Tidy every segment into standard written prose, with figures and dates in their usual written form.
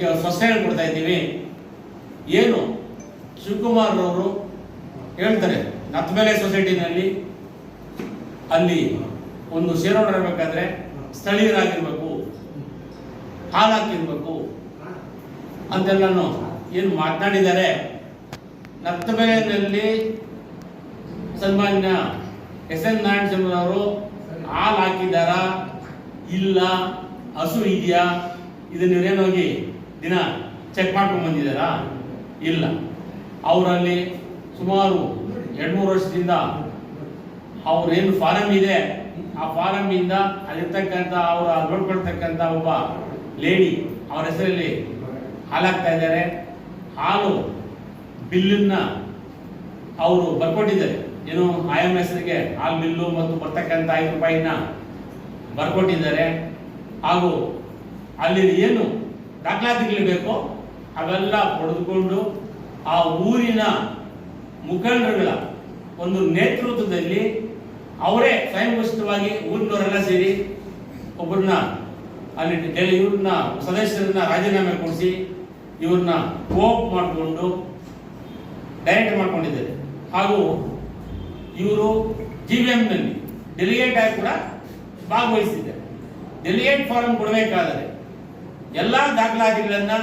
ಅದಕ್ಕೆ ಸ್ಪಷ್ಟನೆ ಕೊಡ್ತಾ ಇದ್ದೀವಿ. ಏನು ಶಿವಕುಮಾರ್ ಅವರು ಹೇಳ್ತಾರೆ, ನತ್ತಬೇಲೆ ಸೊಸೈಟಿನಲ್ಲಿ ಅಲ್ಲಿ ಒಂದು ಶೇರ್ ಇರಬೇಕಾದ್ರೆ ಸ್ಥಳೀಯರಾಗಿರ್ಬೇಕು, ಹಾಲು ಹಾಕಿರ್ಬೇಕು ಅಂತೆಲ್ಲನೂ ಏನು ಮಾತನಾಡಿದ್ದಾರೆ. ನತ್ತಬೇಲೆಯಲ್ಲಿ ಸನ್ಮಾನ್ಯ ಎಸ್.ಎನ್. ನಾರಾಯಣಸ್ವಾಮಿಯವರು ಹಾಲು ಹಾಕಿದ್ದಾರಾ ಇಲ್ಲ, ಹಸು ಇದೆಯಾ, ಇದನ್ನ ಇವರೇನೋಗಿ ದಿನ ಚೆಕ್ ಮಾಡ್ಕೊಂಡು ಬಂದಿದ್ದಾರಾ? ಇಲ್ಲ. ಅವರಲ್ಲಿ ಸುಮಾರು 2-3 ವರ್ಷದಿಂದ ಅವ್ರೇನು ಫಾರಂ ಇದೆ, ಆ ಫಾರಮಿಂದ ಅಲ್ಲಿರ್ತಕ್ಕಂಥ ಅವರು ನೋಡ್ಕೊಳ್ತಕ್ಕಂಥ ಒಬ್ಬ ಲೇಡಿ ಅವರ ಹೆಸರಲ್ಲಿ ಹಾಲಾಗ್ತಾ ಇದ್ದಾರೆ. ಹಾಲು ಬಿಲ್ಲನ್ನ ಅವರು ಬರ್ಕೊಟ್ಟಿದ್ದಾರೆ. ಏನು IM ಹೆಸರಿಗೆ ಹಾಲು ಬಿಲ್ಲು ಮತ್ತು ಬರ್ತಕ್ಕಂಥ 5 ರೂಪಾಯಿನ ಬರ್ಕೊಟ್ಟಿದ್ದಾರೆ. ಹಾಗೂ ಅಲ್ಲಿ ಏನು ದಾಖಲಾತಿಗಳು ಬೇಕೋ ಅವೆಲ್ಲ ಪಡೆದುಕೊಂಡು ಆ ಊರಿನ ಮುಖಂಡರುಗಳ ಒಂದು ನೇತೃತ್ವದಲ್ಲಿ ಅವರೇ ಸ್ವಯಂಘೋಷಿತವಾಗಿ ಊರಿನವರೆಲ್ಲ ಸೇರಿ ಒಬ್ಬರನ್ನ ಅಲ್ಲಿ ಇವ್ರನ್ನ ಸದಸ್ಯರನ್ನ ರಾಜೀನಾಮೆ ಕೊಡಿಸಿ ಇವ್ರನ್ನ ಕೋಪ್ ಮಾಡಿಕೊಂಡು ಡೈರೆಕ್ಟ್ ಮಾಡ್ಕೊಂಡಿದ್ದಾರೆ. ಹಾಗೂ ಇವರು GVMನಲ್ಲಿ ಡೆಲಿಗೇಟ್ ಆಗಿ ಕೂಡ ಭಾಗವಹಿಸಿದ್ದಾರೆ. ಡೆಲಿಗೇಟ್ ಫಾರಂ ಕೊಡಬೇಕಾದರೆ ಎಲ್ಲ ದಾಖಲಾತಿಗಳನ್ನ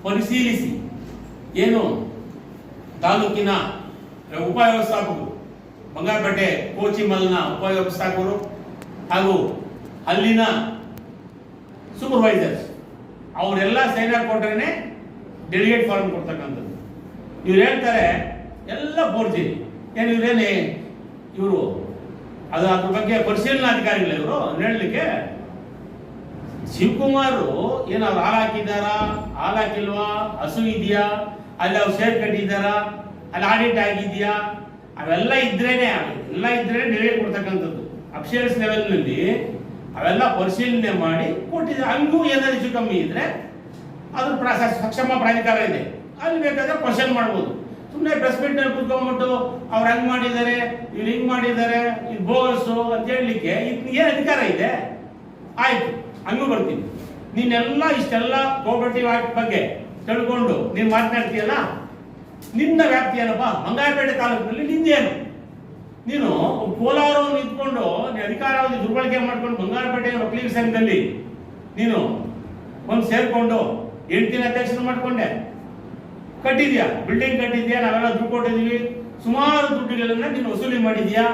ಪರಿಶೀಲಿಸಿ ಏನು ತಾಲೂಕಿನ ಉಪವ್ಯವಸ್ಥಾಪಕರು, ಬಂಗಾರಪೇಟೆ ಕೋಚಿಮಲ್ನ ಉಪವ್ಯವಸ್ಥಾಪಕರು ಹಾಗೂ ಅಲ್ಲಿನ ಸೂಪರ್ವೈಸರ್ಸ್ ಅವರೆಲ್ಲ ಸೈನ್ ಕೊಟ್ಟರೆ ಡೆಲಿಗೇಟ್ ಫಾರಂ ಕೊಡ್ತಕ್ಕಂಥದ್ದು. ಇವ್ರು ಹೇಳ್ತಾರೆ ಎಲ್ಲ ಫೋರ್ಜರಿ. ಏನು ಇವರೇನೇ ಇವರು ಅದ್ರ ಬಗ್ಗೆ ಪರಿಶೀಲನಾಧಿಕಾರಿಗಳು ಇವರು ಹೇಳಲಿಕ್ಕೆ. ಶಿವಕುಮಾರ್ ಏನು ಅವ್ರು ಹಾಲು ಹಾಕಿದ್ದಾರಾ, ಹಾಲು ಹಾಕಿಲ್ವಾ, ಹಸು ಇದೆಯಾ, ಅಲ್ಲಿ ಅವ್ರು ಶೇರ್ ಕಟ್ಟಿದ್ದಾರಾ, ಅಲ್ಲಿ ಆಡಿಟ್ ಆಗಿದೆಯಾ, ಅವೆಲ್ಲ ಇದ್ರೇನೆ ಡೆಲಿಗೇಟ್ ಕೊಡ್ತಕ್ಕಂಥದ್ದು. ಅಫಿಷಿಯಲ್ಸ್ ಲೆವೆಲ್ನಲ್ಲಿ ಅವೆಲ್ಲ ಪರಿಶೀಲನೆ ಮಾಡಿ ಕೊಟ್ಟಿದ್ದಾರೆ. ಹಂಗೂ ಏನಾದ್ರು ಹೆಚ್ಚು ಕಮ್ಮಿ ಇದ್ರೆ ಅದ್ರ ಸಕ್ಷಮ ಪ್ರಾಧಿಕಾರ ಇದೆ, ಅಲ್ಲಿ ಬೇಕಾದ್ರೆ ಕ್ವಶನ್ ಮಾಡ್ಬೋದು. ಸುಮ್ಮನೆ ಪ್ರೆಸ್ ಮೀಟ್ ನಲ್ಲಿ ಕೂತ್ಕೊಂಡ್ಬಿಟ್ಟು ಅವ್ರು ಹಂಗ್ ಮಾಡಿದ್ದಾರೆ, ಇವ್ರು ಹಿಂಗ್ ಮಾಡಿದ್ದಾರೆ, ಇದು ಬೋಗಸ್ಸು ಅಂತ ಹೇಳಲಿಕ್ಕೆ ಏನ್ ಅಧಿಕಾರ ಇದೆ? ಆಯ್ತು, ಹಂಗೂ ಬರ್ತೀನಿ. ನೀನೆಲ್ಲ ಇಷ್ಟೆಲ್ಲ ಕೋಆಪರೇಟಿವ್ ಆಕ್ಟ್ ಬಗ್ಗೆ ತಿಳ್ಕೊಂಡು ನೀನು ಮಾತನಾಡ್ತೀಯಲ್ಲ, ನಿನ್ನ ವ್ಯಾಪ್ತಿ ಏನಪ್ಪ? ಬಂಗಾರಪೇಟೆ ತಾಲೂಕಿನಲ್ಲಿ ನಿಂದೇನು? ನೀನು ಕೋಲಾರವನ್ನು ಇದ್ಕೊಂಡು ಅಧಿಕಾರಾವಧಿ ದುರ್ಬಳಕೆ ಮಾಡ್ಕೊಂಡು ಬಂಗಾರಪೇಟೆ ವಕೀಲರ ಸಂಘದಲ್ಲಿ ನೀನು ಒಂದು ಸೇರ್ಕೊಂಡು 8 ದಿನ ಅಧ್ಯಕ್ಷರು ಮಾಡ್ಕೊಂಡೆ, ಕಟ್ಟಿದ್ಯಾ, ಬಿಲ್ಡಿಂಗ್ ಕಟ್ಟಿದ್ಯಾ, ನಾವೆಲ್ಲ ದುಡ್ಡು ಕೊಟ್ಟಿದ್ದೀವಿ, ಸುಮಾರು ದುಡ್ಡುಗಳನ್ನ ನೀನು ವಸೂಲಿ ಮಾಡಿದ್ಯಾ,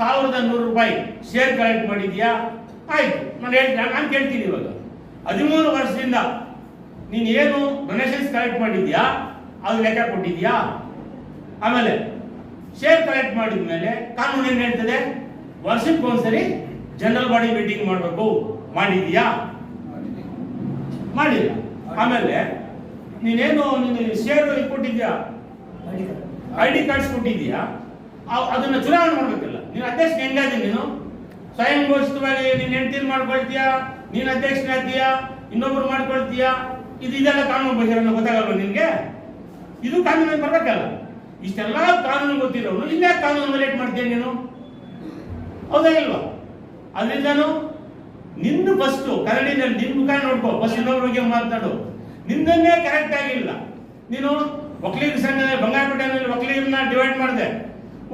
1100 ರೂಪಾಯಿ ಶೇರ್ ಕಲೆಕ್ಟ್ ಮಾಡಿದ್ಯಾ. ಆಯ್ತು, ನಾನು ಕೇಳ್ತೀನಿ ಇವಾಗ 13 ವರ್ಷದಿಂದ ನೀನು ಏನು ಡೊನೇಷನ್ಸ್ ಕಲೆಕ್ಟ್ ಮಾಡಿದ್ಯಾ ಅದು ಲೆಕ್ಕ ಕೊಟ್ಟಿದ್ಯಾ? ಆಮೇಲೆ ಶೇರ್ ಕಲೆಕ್ಟ್ ಮಾಡಿದ್ಮೇಲೆ ಕಾನೂನು ಏನ್ ಹೇಳ್ತದೆ? ವರ್ಷಕ್ಕೊಂದ್ಸರಿ ಜನರಲ್ ಬಾಡಿ ಮೀಟಿಂಗ್ ಮಾಡಬೇಕು. ಮಾಡಿದ್ಯಾ? ಮಾಡಿಲ್ಲ. ಆಮೇಲೆ ನೀನೇನು ಶೇರ್ ಕೊಟ್ಟಿದ್ಯಾ, ID ಕಾರ್ಡ್ಸ್ ಕೊಟ್ಟಿದ್ಯಾ, ಅದನ್ನ ಚುನಾವಣೆ ಮಾಡ್ಬೇಕಲ್ಲ. ನೀನು ಅಧ್ಯಕ್ಷ ಹೆಂಗಾದಿ? ನೀನು ಸ್ವಯಂ ಘೋಷಿತವಾಗಿ ನೀನು ಹೆಂಡತಿನ ಮಾಡ್ಕೊಳ್ತೀಯಾ, ನೀನು ಅಧ್ಯಕ್ಷನಾಗ್ತೀಯಾ, ಇನ್ನೊಬ್ರು ಮಾಡ್ಕೊಳ್ತೀಯಾ, ಇದೆಲ್ಲ ಕಾನೂನು ಬಗ್ಗೆ ಗೊತ್ತಾಗಲ್ವ ನಿನ್ಗೆ? ಇದು ಕಾನೂನಿಗೆ ಬರ್ಬೇಕಲ್ಲ. ಇಷ್ಟೆಲ್ಲ ಕಾನೂನು ಗೊತ್ತಿರೋನು ಇನ್ಯಾಕೆ ಕಾನೂನು ವೈಲೇಟ್ ಮಾಡ್ತೀಯ ನೀನು? ಹೌದಾ ಇಲ್ವಾ? ಅದರಿಂದನು ನಿನ್ನ ಫಸ್ಟ್ ಕರಡಿನಲ್ಲಿ ನಿನ್ ಮುಖ ನೋಡ್ಕೋ, ಫಸ್ಟ್ ಇನ್ನೊಬ್ರ ಬಗ್ಗೆ ಮಾತಾಡು. ನಿಂದನ್ನೇ ಕರೆಕ್ಟ್ ಆಗಿಲ್ಲ. ನೀನು ವಕೀಲರ ಸಂಘ ಬಂಗಾರಪೇಟೆನಲ್ಲಿ ವಕೀಲರನ್ನ ಡಿವೈಡ್ ಮಾಡಿದೆ.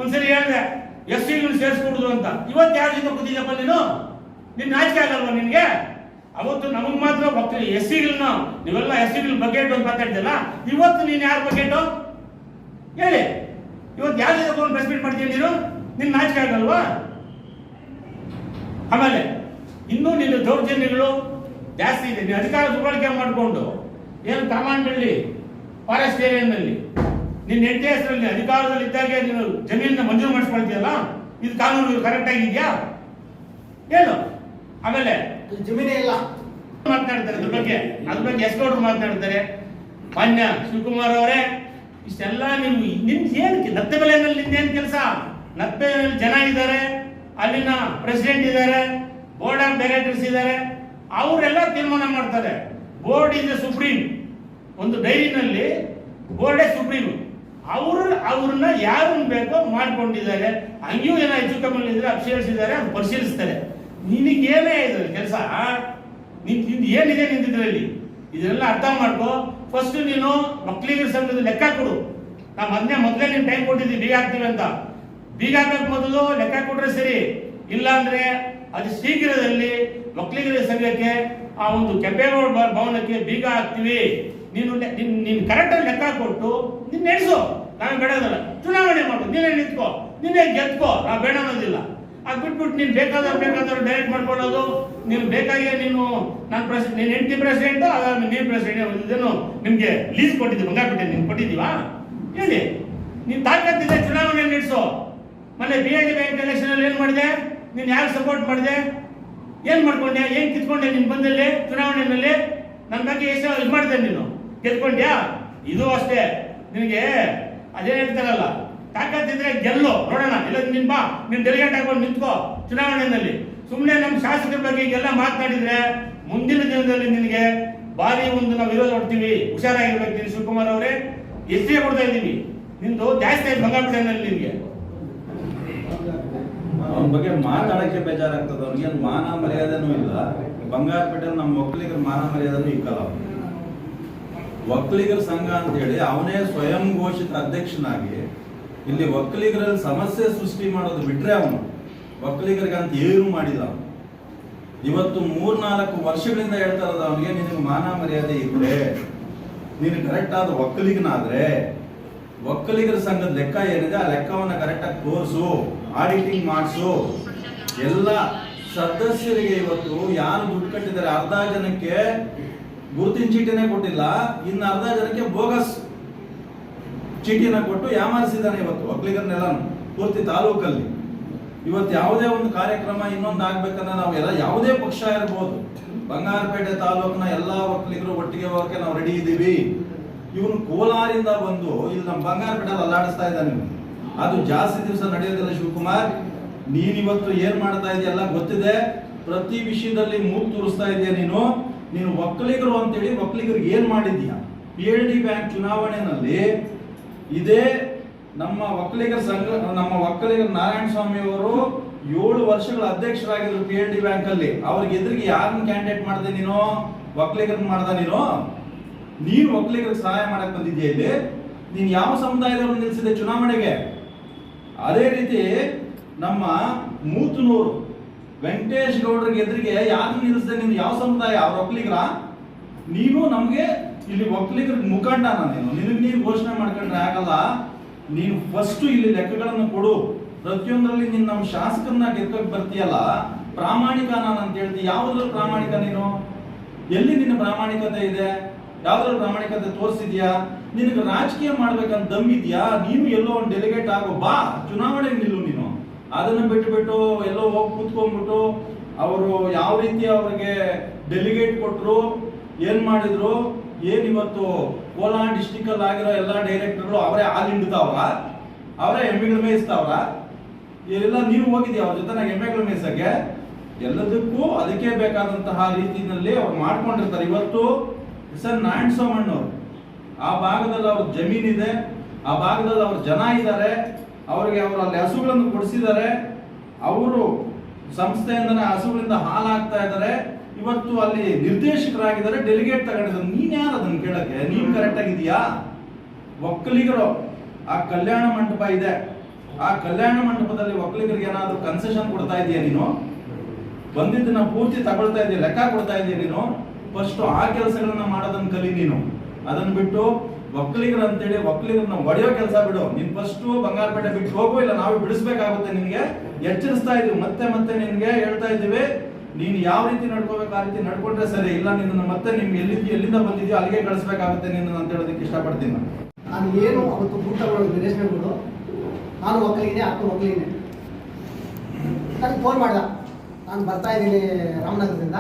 ಒಂದ್ಸರಿ ಹೇಳಿದೆ SC ಸೇರಿಸ್ಕೊಡುದು ಅಂತ. ಇವತ್ತು ಯಾರ ಜೊತೆ ಕೂತಿದ್ದಪ್ಪ ನೀನು? ನಿನ್ನ ನಾಚಿಕೆ ಆಗಲ್ವಾ ನಿನ್ಗೆ? ಅವತ್ತು ನಮಗ್ ಮಾತ್ರ SCಗಳನ್ನ ನೀವೆಲ್ಲ SCಗಳ ಬಕೆಟ್ ಅಂತ ಮಾತಾಡ್ತಿಲ್ಲ. ಇವತ್ತು ನೀನು ಯಾರ ಬಕೆಟು ಹೇಳಿ? ಇವತ್ತು ಯಾರ ಜೊತೆ ಪ್ರೆಸ್ ಮೀಟ್ ಮಾಡ್ತೀಯ ನೀನು? ನಿನ್ನ ನಾಚಿಕೆ ಆಗಲ್ವಾ? ಆಮೇಲೆ ಇನ್ನೂ ನಿನ್ನ ದೌರ್ಜನ್ಯಗಳು ಜಾಸ್ತಿ ಇದೆ. ನೀನು ಅಧಿಕಾರ ದುರ್ಬಳಕೆ ಮಾಡಿಕೊಂಡು ಏನು ಕಮಾಂಡಲ್ಲಿ ಫಾರೆಸ್ಟ್ ಏರಿಯಾನಲ್ಲಿ ನಿನ್ನ ಹೆಂಡತಿ ಹೆಸರಲ್ಲಿ ಅಧಿಕಾರದಲ್ಲಿ ಇದ್ದಾಗೆ ನೀನು ಜಮೀನನ್ನ ಮಂಜೂರು ಮಾಡಿಸ್ಕೊಳ್ತೀಯಲ್ಲ, ಇದು ಕಾನೂನು ಕರೆಕ್ಟ್ ಆಗಿದೆಯಾ ಏನು? ಆಮೇಲೆ ಜಮೀನೇ ಇಲ್ಲ ಮಾತನಾಡ್ತಾರೆ ಅದ್ರ ಬಗ್ಗೆ ಎಸ್ಗೌಡರು ಮಾತನಾಡ್ತಾರೆ. ಮಾನ್ಯ ಶಿವಕುಮಾರ್ ಅವರೇ, ಇಷ್ಟೆಲ್ಲ ನಿನ್ ಏನಕ್ಕೆ ನತ್ತಬೆಲೆನಲ್ಲಿ ನಿಂದೇನು ಕೆಲಸ? ನತ್ತಬೆಲೆಯಲ್ಲಿ ಜನ ಇದ್ದಾರೆ, ಅಲ್ಲಿನ ಪ್ರೆಸಿಡೆಂಟ್ ಇದ್ದಾರೆ, ಬೋರ್ಡ್ ಆಫ್ ಡೈರೆಕ್ಟರ್ಸ್ ಇದ್ದಾರೆ, ಅವರೆಲ್ಲ ತೀರ್ಮಾನ ಮಾಡ್ತಾರೆ. Board is supreme. ಒಂದು ಡೈರಿನಲ್ಲಿ ಬೋರ್ಡೇ ಸುಪ್ರೀಂ. ಅವ್ರನ್ನ ಯಾರನ್ನ ಬೇಕೋ ಮಾಡ್ಕೊಂಡಿದ್ದಾರೆ. ಹಂಗೂ ಏನೋ ಹೆಚ್ಚು ಕಮ್ಮಿ ಇದ್ರೆ ಅಫಿಷಿಯಲ್ಸ್ ಇದ್ದಾರೆ, ಪರಿಶೀಲಿಸ್ತಾರೆ. ನಿನಗೇನೇ ಇದೆ ಕೆಲಸ? ನಿಂದು ಏನಿದೆ ನಿಂತಿದ್ರಲ್ಲಿ? ಇದೆಲ್ಲ ಅರ್ಥ ಮಾಡ್ಕೋ. ಫಸ್ಟ್ ನೀನು ಒಕ್ಕಲಿಗರ ಸಂಘದ ಲೆಕ್ಕ ಕೊಡು. ನಾವು ಮೊದಲೇ ನೀನು ಟೈಮ್ ಕೊಟ್ಟಿದ್ದೀವಿ ಬೀಗ ಹಾಕ್ತೀವಿ ಅಂತ. ಬೀಗ ಹಾಕಕ್ ಮೊದಲು ಲೆಕ್ಕ ಕೊಟ್ರೆ ಸರಿ, ಇಲ್ಲ ಅಂದ್ರೆ ಅದು ಶೀಘ್ರದಲ್ಲಿ ಒಕ್ಕಲಿಗರ ಸಂಘಕ್ಕೆ ಆ ಒಂದು ಕೆಂಪೇಗೌಡ ಭವನಕ್ಕೆ ಬೀಗ ಹಾಕ್ತೀವಿ. ನೀನು ಕರೆಕ್ಟಾಗಿ ಲೆಕ್ಕ ಕೊಟ್ಟು ನೀನು ನಡೆಸು, ನಾವೇ ಬೇಡದಲ್ಲ. ಚುನಾವಣೆ ಮಾಡು, ನೀನೇ ನಿಂತ್ಕೋ, ನೀನೇ ಗೆದ್ಕೋ, ನಾವು ಬೇಡ ಅನ್ನೋದಿಲ್ಲ. ಅದು ಬಿಟ್ಬಿಟ್ಟು ನೀನು ಬೇಕಾದವ್ರು ಡೈರೆಕ್ಟ್ ಮಾಡ್ಕೊಳ್ಳೋದು. ನೀನು ಬೇಕಾಗಿ ನೀನು ನೀನು ಹೆಂಡತಿ ಪ್ರೆಸಿಡೆಂಟು, ನೀನು ಪ್ರೆಸಿಡೆಂಟ್, ಇದನ್ನು ನಿಮಗೆ ಲೀಸ್ ಕೊಟ್ಟಿದ್ದೀವಿ, ಬಂಗಾರಪೇಟೆ ನೀನು ಕೊಟ್ಟಿದ್ದೀವಾ ಹೇಳಿ. ನೀನು ತಾಕತ್ತಿದೆ ಚುನಾವಣೆ ನಡೆಸು. ಮೊನ್ನೆ BID ಬ್ಯಾಂಕ್ ಎಲೆಕ್ಷನ್ ಅಲ್ಲಿ ಏನು ಮಾಡಿದೆ? ನೀನು ಯಾರು ಸಪೋರ್ಟ್ ಮಾಡಿದೆ? ಏನು ಮಾಡ್ಕೊಂಡೆ? ಏನು ಕಿತ್ಕೊಂಡೆ ನೀನು ಬಂದಲ್ಲಿ ಚುನಾವಣೆಯಲ್ಲಿ? ನನ್ನ ಬಗ್ಗೆ ಎಷ್ಟು ಇದು ಮಾಡಿದೆ ನೀನು? ಗೆದ್ಕೊಂಡ್ಯಾ? ಇದು ಅಷ್ಟೇ. ನಿನಗೆ ಅದೇ ಹೇಳ್ತಾರಲ್ಲ, ತಾಕತ್ತಿದ್ರೆ ಗೆಲ್ಲು ನೋಡೋಣ. ಇಲ್ಲ ನೀನು ಬಾ, ನೀನು ಡೆಲಿಗೇಟ್ ಹಾಕೊಂಡು ನಿಂತ್ಕೋ ಚುನಾವಣೆಯಲ್ಲಿ. ಸುಮ್ಮನೆ ನಮ್ಮ ಶಾಸಕರ ಬಗ್ಗೆ ಈಗೆಲ್ಲ ಮಾತನಾಡಿದ್ರೆ ಮುಂದಿನ ದಿನದಲ್ಲಿ ನಿನಗೆ ಭಾರಿ ಒಂದು ನಾವು ವಿರೋಧ ಕೊಡ್ತೀವಿ. ಹುಷಾರಾಗಿರ್ಬೇಕು ನೀನು ಶಿವಕುಮಾರ್ ಅವರೇ. ಎಷ್ಟೇ ಕೊಡ್ತಾ ಇದ್ದೀವಿ, ನಿಂದು ಜಾಸ್ತಿ ಆಯ್ತು ಬಂಗಾರಪೇಟೆನಲ್ಲಿ ನಿನಗೆ. ಅವನ ಬಗ್ಗೆ ಮಾತಾಡಕ್ಕೆ ಬೇಜಾರಾಗ್ತದೆ. ಅವ್ನಿಗೆ ಮಾನ ಮರ್ಯಾದೆನೂ ಇಲ್ಲ. ಬಂಗಾರಪೇಟೆ ನಮ್ಮ ಒಕ್ಕಲಿಗರ ಮಾನ ಮರ್ಯಾದೆನೂ ಇಕ್ಕಲ್ಲ. ಒಕ್ಕಲಿಗರ ಸಂಘ ಅಂತ ಹೇಳಿ ಅವನೇ ಸ್ವಯಂ ಘೋಷಿತ ಅಧ್ಯಕ್ಷನಾಗಿ ಇಲ್ಲಿ ಒಕ್ಕಲಿಗರಲ್ಲಿ ಸಮಸ್ಯೆ ಸೃಷ್ಟಿ ಮಾಡೋದು ಬಿಟ್ರೆ ಅವನು ಒಕ್ಕಲಿಗರಿಗೆ ಅಂತ ಏನು ಮಾಡಿದ. ಇವತ್ತು 3-4 ವರ್ಷಗಳಿಂದ ಹೇಳ್ತಾ ಇರೋದು ಅವನಿಗೆ, ನಿನಗೆ ಮಾನ ಮರ್ಯಾದೆ ಇದ್ರೆ, ನೀನು ಕರೆಕ್ಟ್ ಆದ ಒಕ್ಕಲಿಗನಾದ್ರೆ ಒಕ್ಕಲಿಗರ ಸಂಘದ ಲೆಕ್ಕ ಏನಿದೆ ಆ ಲೆಕ್ಕವನ್ನ ಕರೆಕ್ಟಾಗಿ ತೋರಿಸು, ಆಡಿಟಿಂಗ್ ಮಾಡಿಸು. ಎಲ್ಲ ಸದಸ್ಯರಿಗೆ ಇವತ್ತು ಯಾರು ದುಡ್ಡು ಕಟ್ಟಿದ್ದಾರೆ, ಅರ್ಧ ಜನಕ್ಕೆ ಗುರುತಿನ ಚೀಟಿನೇ ಕೊಟ್ಟಿಲ್ಲ, ಇನ್ನು ಅರ್ಧ ಜನಕ್ಕೆ ಬೋಗಸ್ ಚೀಟಿನ ಕೊಟ್ಟು ಯಾಮಾರಿಸಿದ್ದಾನೆ ಇವತ್ತು ಒಕ್ಕಲಿಗರನ್ನೆಲ್ಲ ಪೂರ್ತಿ ತಾಲೂಕಲ್ಲಿ. ಇವತ್ತು ಯಾವುದೇ ಒಂದು ಕಾರ್ಯಕ್ರಮ ಇನ್ನೊಂದು ಆಗ್ಬೇಕಂದ್ರೆ ನಾವು ಎಲ್ಲ ಯಾವುದೇ ಪಕ್ಷ ಇರ್ಬೋದು, ಬಂಗಾರಪೇಟೆ ತಾಲೂಕಿನ ಎಲ್ಲಾ ಒಕ್ಕಲಿಗರು ಒಟ್ಟಿಗೆ ಹೋಗಕ್ಕೆ ನಾವು ರೆಡಿ ಇದ್ದೀವಿ. ಇವನು ಕೋಲಾರಿಂದ ಬಂದು ಇಲ್ಲಿ ನಮ್ಮ ಬಂಗಾರಪೇಟೆ ಅಲ್ಲಾಡಿಸ್ತಾ ಇದ್ದಾನೆ. ಅದು ಜಾಸ್ತಿ ದಿವಸ ನಡೆಯೋದಿಲ್ಲ ಶಿವಕುಮಾರ್. ನೀನಿವತ್ತು ಏನ್ ಮಾಡ್ತಾ ಇದೆಯಲ್ಲ ಗೊತ್ತಿದೆ. ಪ್ರತಿ ವಿಷಯದಲ್ಲಿ ಮೂಗು ತೋರಿಸ್ತಾ ಇದೆಯಾ ನೀನು ಒಕ್ಕಲಿಗರು ಅಂತೇಳಿ ಒಕ್ಕಲಿಗರಿಗೆ ಏನ್ ಮಾಡಿದ್ಯಾ? PLD ಬ್ಯಾಂಕ್ ಚುನಾವಣೆಯಲ್ಲಿ ಇದೇ ನಮ್ಮ ಒಕ್ಕಲಿಗರ ಸಂಘ, ನಮ್ಮ ಒಕ್ಕಲಿಗರ ನಾರಾಯಣ ಸ್ವಾಮಿ ಅವರು 7 ವರ್ಷಗಳ ಅಧ್ಯಕ್ಷರಾಗಿದ್ರು PLD ಬ್ಯಾಂಕ್ ಅಲ್ಲಿ. ಅವ್ರಿಗೆ ಎದುರಿಗೆ ಯಾರನ್ನ ಕ್ಯಾಂಡಿಡೇಟ್ ಮಾಡಿದೆ ನೀನು? ಒಕ್ಕಲಿಗರನ್ನ ಮಾಡ್ದ ನೀನು ಒಕ್ಕಲಿಗರಿಗೆ ಸಹಾಯ ಮಾಡಕ್ ಬಂದಿದ್ಯಾ ಇಲ್ಲಿ? ನೀನು ಯಾವ ಸಮುದಾಯದವ್ರನ್ನ ನಿಲ್ಲಿಸಿದೆ ಚುನಾವಣೆಗೆ? ಅದೇ ರೀತಿ ನಮ್ಮ ಮೂತನೂರು ವೆಂಕಟೇಶ್ ಗೌಡರಿಗೆ ಎದುರಿಗೆ ಯಾರನ್ನ ನಿಲ್ಲಿಸಿದೆ? ನೀನು ಯಾವ ಸಮುದಾಯ? ಅವ್ರ ಒಕ್ಕಲಿಗರ? ನೀನು ನಮ್ಗೆ ಇಲ್ಲಿ ಒಕ್ಕಲಿಗರ ಮುಖಂಡನ. ನೀನು ಘೋಷಣೆ ಮಾಡ್ಕೊಂಡ್ರೆ ಆಗಲ್ಲ. ನೀನು ಫಸ್ಟ್ ಇಲ್ಲಿ ಲೆಕ್ಕಗಳನ್ನು ಕೊಡು. ಪ್ರತಿಯೊಂದರಲ್ಲಿ ನೀನು ನಮ್ಮ ಶಾಸಕರನ್ನ ಗೆದ್ದಕ್ಕೆ ಬರ್ತೀಯಲ್ಲ, ಪ್ರಾಮಾಣಿಕ ನಾನು ಅಂತ ಹೇಳ್ತಿ. ಯಾವ್ದ್ರಲ್ಲಿ ಪ್ರಾಮಾಣಿಕ ನೀನು? ಎಲ್ಲಿ ನಿನ್ನ ಪ್ರಾಮಾಣಿಕತೆ ಇದೆ? ಯಾವ್ದ್ರಲ್ಲಿ ಪ್ರಾಮಾಣಿಕತೆ ತೋರಿಸಿದ್ಯಾ? ನಿನಗೆ ರಾಜಕೀಯ ಮಾಡ್ಬೇಕಂತ ದಮ್ಮಿದ್ಯಾ? ನೀನು ಎಲ್ಲೋ ಒಂದು ಡೆಲಿಗೇಟ್ ಆಗೋ, ಬಾ ಚುನಾವಣೆಗೆ ನಿಲ್ಲು ನೀನು. ಅದನ್ನ ಬಿಟ್ಟು ಎಲ್ಲೋ ಹೋಗಿ ಕೂತ್ಕೊಂಡ್ಬಿಟ್ಟು ಅವರು ಯಾವ ರೀತಿ ಅವ್ರಿಗೆ ಡೆಲಿಗೇಟ್ ಕೊಟ್ಟರು, ಏನ್ ಮಾಡಿದ್ರು, ಏನಿವತ್ತು ಕೋಲಾರ ಡಿಸ್ಟಿಕ್ ಅಲ್ಲಿ ಆಗಿರೋ ಎಲ್ಲಾ ಡೈರೆಕ್ಟರ್ಗಳು ಅವರೇ ಹಾಲು ಹಿಂಡ್ತಾವ್ರ, ಅವರೇ ಎಮ್ಮೆಗಳು ಮೇಯಿಸ್ತಾವ್ರ? ಎಲ್ಲ ನೀವು ಹೋಗಿದ್ಯಾ ಅವ್ರ ಜೊತೆ ಎಮ್ಮೆಗಳು ಮೇಯಿಸಕ್ಕೆ? ಎಲ್ಲದಕ್ಕೂ ಅದಕ್ಕೆ ಬೇಕಾದಂತಹ ರೀತಿಯಲ್ಲಿ ಅವ್ರು ಮಾಡ್ಕೊಂಡಿರ್ತಾರೆ. ಇವತ್ತು ಸರ್ ನಾರಾಯಣ ಸ್ವಾಮಣ್ಣವ್ರು ಆ ಭಾಗದಲ್ಲಿ ಅವ್ರ ಜಮೀನಿದೆ, ಆ ಭಾಗದಲ್ಲಿ ಅವ್ರ ಜನ ಇದ್ದಾರೆ, ಅವ್ರಿಗೆ ಅವರು ಅಲ್ಲಿ ಹಸುಗಳನ್ನು ಕೊಡಿಸಿದ್ದಾರೆ, ಅವರು ಸಂಸ್ಥೆಯಿಂದನೇ ಹಸುಗಳಿಂದ ಹಾಲು ಹಾಕ್ತಾ ಇದ್ದಾರೆ. ಇವತ್ತು ಅಲ್ಲಿ ನಿರ್ದೇಶಕರಾಗಿದ್ದಾರೆ, ಡೆಲಿಗೇಟ್ ತಗೊಂಡಿದ್ದಾರೆ. ನೀನ್ ಯಾರು ಅದನ್ನ ಕೇಳಕ್ಕೆ? ನೀನ್ ಕರೆಕ್ಟ್ ಆಗಿದೀಯಾ? ಒಕ್ಕಲಿಗರು ಆ ಕಲ್ಯಾಣ ಮಂಟಪ ಇದೆ, ಆ ಕಲ್ಯಾಣ ಮಂಟಪದಲ್ಲಿ ಒಕ್ಕಲಿಗರಿಗೆ ಏನಾದ್ರು ಕನ್ಸೆಷನ್ ಕೊಡ್ತಾ ಇದೀಯಾ ನೀನು? ಬಂದಿದ್ದನ್ನ ಪೂರ್ತಿ ತಗೊಳ್ತಾ ಇದೀಯ, ಲೆಕ್ಕ ಕೊಡ್ತಾ ಇದೀಯ ನೀನು? ಫಸ್ಟ್ ಆ ಕೆಲಸಗಳನ್ನ ಮಾಡೋದನ್ನ ಕಲಿ ನೀನು. ಅದನ್ನ ಬಿಟ್ಟು ಒಕ್ಕಲಿಗರು ಅಂತೇಳಿ ಒಕ್ಕಲಿಗರನ್ನ ಒಡೆಯೋ ಕೆಲಸ ಬಿಡು. ನೀನ್ ಫಸ್ಟ್ ಬಂಗಾರಪೇಟೆ ಬಿಟ್ಟು ಹೋಗು, ಇಲ್ಲ ನಾವೇ ಬಿಡಿಸ್ಬೇಕಾಗುತ್ತೆ. ನಿನ್ಗೆ ಎಚ್ಚರಿಸ್ತಾ ಇದೀವಿ, ಮತ್ತೆ ನಿನ್ಗೆ ಹೇಳ್ತಾ ಇದ್ದೀವಿ. ನೀನು ಯಾವ ರೀತಿ ನಡ್ಕೋಬೇಕು ಆ ರೀತಿ ನಡ್ಕೊಂಡ್ರೆ ಸರಿ, ಇಲ್ಲ ನಿನ್ನ ಮತ್ತೆ ನಿಮ್ಗೆ ಎಲ್ಲಿಂದ ಬಂದಿದ್ಯೋ ಅಲ್ಲಿಗೆ ಕಳಿಸ್ಬೇಕಾಗುತ್ತೆ ನೀನು ಅಂತ ಹೇಳೋದಕ್ಕೆ ಇಷ್ಟಪಡ್ತೀನಿ. ನಾನು ಏನು ಅವತ್ತು ಊಟಗಳು ರೇಷ್ಮೆಗಳು, ನಾನು ಒಕ್ಕಲಿಗೆ ಅಕ್ಕ ಒಕ್ಕಲಿಗೆ ನನಗೆ ಫೋನ್ ಮಾಡ್ದ, ನಾನು ಬರ್ತಾ ಇದ್ದೀನಿ ರಾಮನಗರದಿಂದ,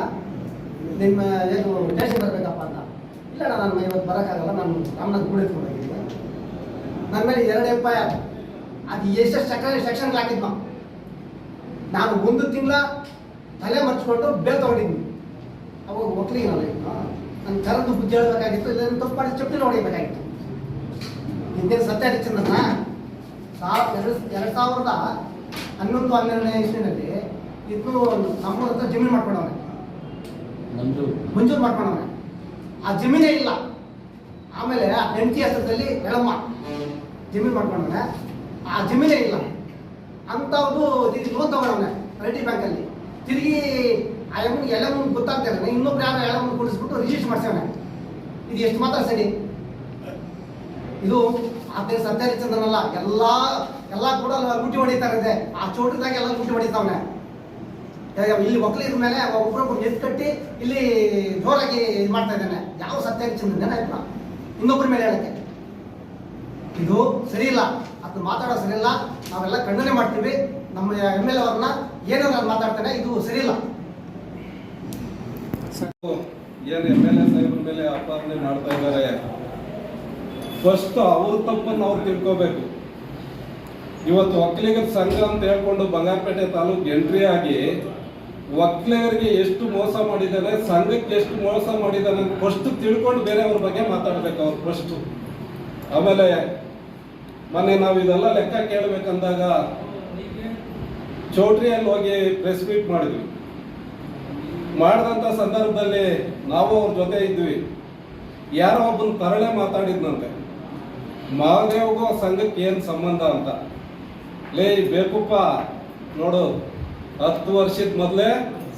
ನಿಮ್ಮ ಏನು ಸ್ಟೇಷನ್ ಬರಬೇಕಪ್ಪ ಅಂತ. ಇಲ್ಲ ನಾನು ಇವತ್ತು ಬರೋಕ್ಕಾಗಲ್ಲ, ನಾನು ರಾಮನಗರ ಕೂಡ ಎತ್ಕೊಂಡೋಗಿದ್ದೀನಿ. ನನ್ನ ಮೇಲೆ 2 FIR, ಅದು ಎಷ್ಟು ಸೆಕ್ಷನ್ಗೆ ಹಾಕಿದ್ಮ. ನಾನು 1 ತಿಂಗಳ ತಲೆ ಮರ್ಚ್ಕೊಂಡು ಬೇಲ್ ತಗೊಂಡಿದ್ದೀನಿ. ಅವಾಗ ಒಕ್ಕಲಿಗೆ ನನ್ನ ಕರೆದು ಬುದ್ಧಿ ಹೇಳಬೇಕಾಗಿತ್ತು, ಇಲ್ಲ ತಪ್ಪು ಮಾಡಿ ಚಪ್ಪಲಿ ಹೊಡಿಬೇಕಾಗಿತ್ತು. ಹಿಂದಿನ ಸತ್ಯ ಹರಿಚಂದ್ರನ 2011-12 ಇಸ್ವಿನಲ್ಲಿ ಇದ್ದು ನಮ್ಮ ಜಮೀನು ಮಾಡ್ಕೊಂಡವನೆ, ಮಂಜೂರು ಮಾಡ್ಕೊಂಡವನೆ. ಆ ಜಮೀನೇ ಇಲ್ಲ. ಆಮೇಲೆ ಆ ಹೆಂಡತಿ ಹೆಸರಲ್ಲಿ ಎಳಮ್ಮ ಜಮೀನು ಮಾಡ್ಕೊಂಡವನೆ, ಆ ಜಮೀನೇ ಇಲ್ಲ ಅಂಥವ್ದು ಲೋನ್ ತಗೊಂಡವನೆ ರೈಟಿ ಬ್ಯಾಂಕಲ್ಲಿ. ತಿರುಗಿ ಆ ಎಮ್ಮನಿಗೆ ಎಳಮ್ಮನ ಗೊತ್ತಾಗ್ತಾ ಇದ್ದಾನೆ, ಇನ್ನೊಬ್ರು ಯಾರೋ ಎಳಮ್ಮನ ಕೊಡಿಸ್ಬಿಟ್ಟು ರಿಜಿಸ್ಟರ್ ಮಾಡ್ಸವನೆ. ಇದು ಎಷ್ಟು ಮಾತ್ರ ಸರಿ? ಇದು ಅದೇ ಸತ್ಯಹರಿಚಂದ್ರನಲ್ಲ, ಎಲ್ಲ ಕೂಡ ಲೂಟಿ ಹೊಡಿತಾರೆ. ಆ ಚೋಟದಾಗ ಎಲ್ಲ ಲೂಟಿ ಹೊಡಿತಾವನೆ. ಇಲ್ಲಿ ಒಕ್ಕಲಿಗರ ಮೇಲೆ ಒಬ್ಬರೊಬ್ಬರು ಎದ್ದು ಕಟ್ಟಿ ಇಲ್ಲಿ ಜೋರಾಗಿ ಇದು ಮಾಡ್ತಾ ಇದ್ದಾನೆ. ಯಾವ ಸತ್ಯಹರಿಚಂದ್ರನ ಇನ್ನೊಬ್ಬರ ಮೇಲೆ ಹೇಳಕ್ಕೆ ಇದು ಸರಿ ಇಲ್ಲ. ಅದು ಮಾತಾಡೋ ಸರಿ ಇಲ್ಲ. ನಾವೆಲ್ಲ ಖಂಡನೆ ಮಾಡ್ತೀವಿ. ನಮ್ಮ MLA ಅವ್ರನ್ನ ಏನಾದ್ರು ಮಾತಾಡ್ತಾನೆ, ಇದು ಸರಿ ಇಲ್ಲ. ಏನು MLA ಸಾಹೇಬ್ರ ಮೇಲೆ ಆಪಾದನೆ ಮಾಡ್ತಾ ಇದ್ದಾರೆ. ಫಸ್ಟ್ ಅವ್ರ ತಪ್ಪನ್ನು ಅವ್ರು ತಿಳ್ಕೋಬೇಕು. ಇವತ್ತು ಒಕ್ಕಲಿಗರ ಸಂಘ ಅಂತ ಹೇಳ್ಕೊಂಡು ಬಂಗಾರಪೇಟೆ ತಾಲೂಕು ಎಂಟ್ರಿ ಆಗಿ ಒಕ್ಕಲಿಗರಿಗೆ ಎಷ್ಟು ಮೋಸ ಮಾಡಿದ್ದಾನೆ, ಸಂಘಕ್ಕೆ ಎಷ್ಟು ಮೋಸ ಮಾಡಿದ್ದಾನೆ ಫಸ್ಟ್ ತಿಳ್ಕೊಂಡು ಬೇರೆಯವ್ರ ಬಗ್ಗೆ ಮಾತಾಡ್ಬೇಕು ಅವ್ರು ಫಸ್ಟ್. ಆಮೇಲೆ ಮೊನ್ನೆ ನಾವು ಇದೆಲ್ಲ ಲೆಕ್ಕ ಕೇಳಬೇಕಂದಾಗ ಚೌಟ್ರಿಯಲ್ಲಿ ಹೋಗಿ ಪ್ರೆಸ್ ಮೀಟ್ ಮಾಡಿದ್ವಿ. ಮಾಡಿದಂಥ ಸಂದರ್ಭದಲ್ಲಿ ನಾವು ಅವ್ರ ಜೊತೆ ಇದ್ವಿ. ಯಾರೋ ಒಬ್ಬನ ತರಳೆ ಮಾತಾಡಿದ್ನಂತೆ, ಮಹಾದೇವ್ಗೂ ಸಂಘಕ್ಕೆ ಏನು ಸಂಬಂಧ ಅಂತ. ಲೇ ಬೇಕುಪ್ಪ ನೋಡು, 10 ವರ್ಷದ ಮೊದಲೇ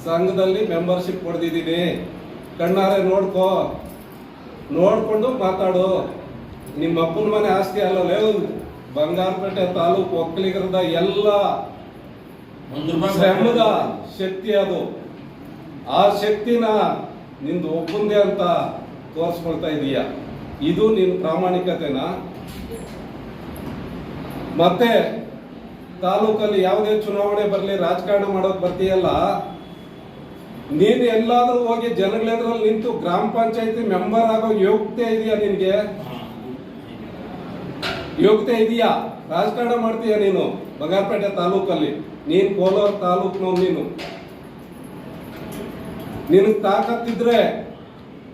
ಸಂಘದಲ್ಲಿ ಮೆಂಬರ್ಶಿಪ್ ಕೊಡ್ದಿದ್ದೀನಿ, ಕಣ್ಣಾರೆ ನೋಡ್ಕೊಂಡು ಮಾತಾಡು. ನಿಮ್ಮ ಅಪ್ಪನ ಮನೆ ಆಸ್ತಿ ಅಲ್ಲಲೇ ಬಂಗಾರಪೇಟೆ ತಾಲೂಕು ಒಕ್ಕಲಿಗರದ ಎಲ್ಲ ಶ್ರಮದ ಶಕ್ತಿ ಅದು. ಆ ಶಕ್ತಿನ ನಿಂದು ಒಬ್ಬಂದೇ ಅಂತ ತೋರಿಸ್ಕೊಳ್ತಾ ಇದೀಯ. ಇದು ನಿನ್ನ ಪ್ರಾಮಾಣಿಕತೆನಾ? ಮತ್ತೆ ತಾಲೂಕಲ್ಲಿ ಯಾವುದೇ ಚುನಾವಣೆ ಬರಲಿ, ರಾಜಕಾರಣ ಮಾಡೋಕೆ ಬರ್ತೀಯಲ್ಲ, ನೀನು ಎಲ್ಲಾದ್ರೂ ಹೋಗಿ ಜನಗಳೆದ್ರಲ್ಲಿ ನಿಂತು ಗ್ರಾಮ ಪಂಚಾಯತಿ ಮೆಂಬರ್ ಆಗೋ ಯೋಗ್ಯತೆ ಇದೆಯಾ ನಿನ್ಗೆ? ಯೋಗ್ಯತೆ ಇದೆಯಾ? ರಾಜಕಾರಣ ಮಾಡ್ತೀಯ ನೀನು ಬಂಗಾರಪೇಟೆ ತಾಲೂಕಲ್ಲಿ? ನೀನ್ ಕೋಲಾರ ತಾಲೂಕ್ನವ್. ನಿನಗೆ ತಾಕತ್ತಿದ್ರೆ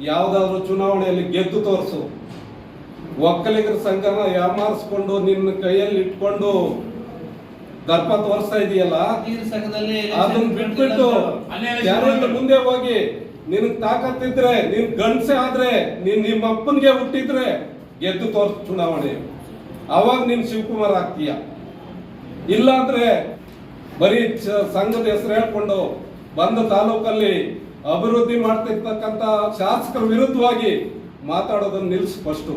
ಯಾವ್ದಾದ್ರು ಚುನಾವಣೆಯಲ್ಲಿ ಗೆದ್ದು ತೋರಿಸು. ಒಕ್ಕಲಿಗರ ಸಂಘನ ಯಾಮಾರಿಸ್ಕೊಂಡು ನಿನ್ನ ಕೈಯಲ್ಲಿ ಇಟ್ಕೊಂಡು ದರ್ಪ ತೋರಿಸ್ತಾ ಇದೆಯಲ್ಲ, ಅದನ್ನ ಬಿಟ್ಬಿಟ್ಟು ಜನರ ಮುಂದೆ ಹೋಗಿ ನಿನಗೆ ತಾಕತ್ತಿದ್ರೆ, ನೀನ್ ಗಂಡಸೆ ಆದ್ರೆ, ನಿಮ್ಮ ಅಪ್ಪನ್ಗೆ ಹುಟ್ಟಿದ್ರೆ ಗೆದ್ದು ತೋರ್ಸು ಚುನಾವಣೆ. ಅವಾಗ ನೀನ್ ಶಿವಕುಮಾರ್ ಆಗ್ತೀಯ. ಇಲ್ಲ ಅಂದ್ರೆ ಬರೀ ಸಂಘದ ಹೆಸರು ಹೇಳ್ಕೊಂಡು ಬಂದ ತಾಲೂಕಲ್ಲಿ ಅಭಿವೃದ್ಧಿ ಮಾಡ್ತಿರ್ತಕ್ಕಂಥ ಶಾಸಕರ ವಿರುದ್ಧವಾಗಿ ಮಾತಾಡೋದನ್ನ ನಿಲ್ಲಿಸಿ ಫಸ್ಟ್.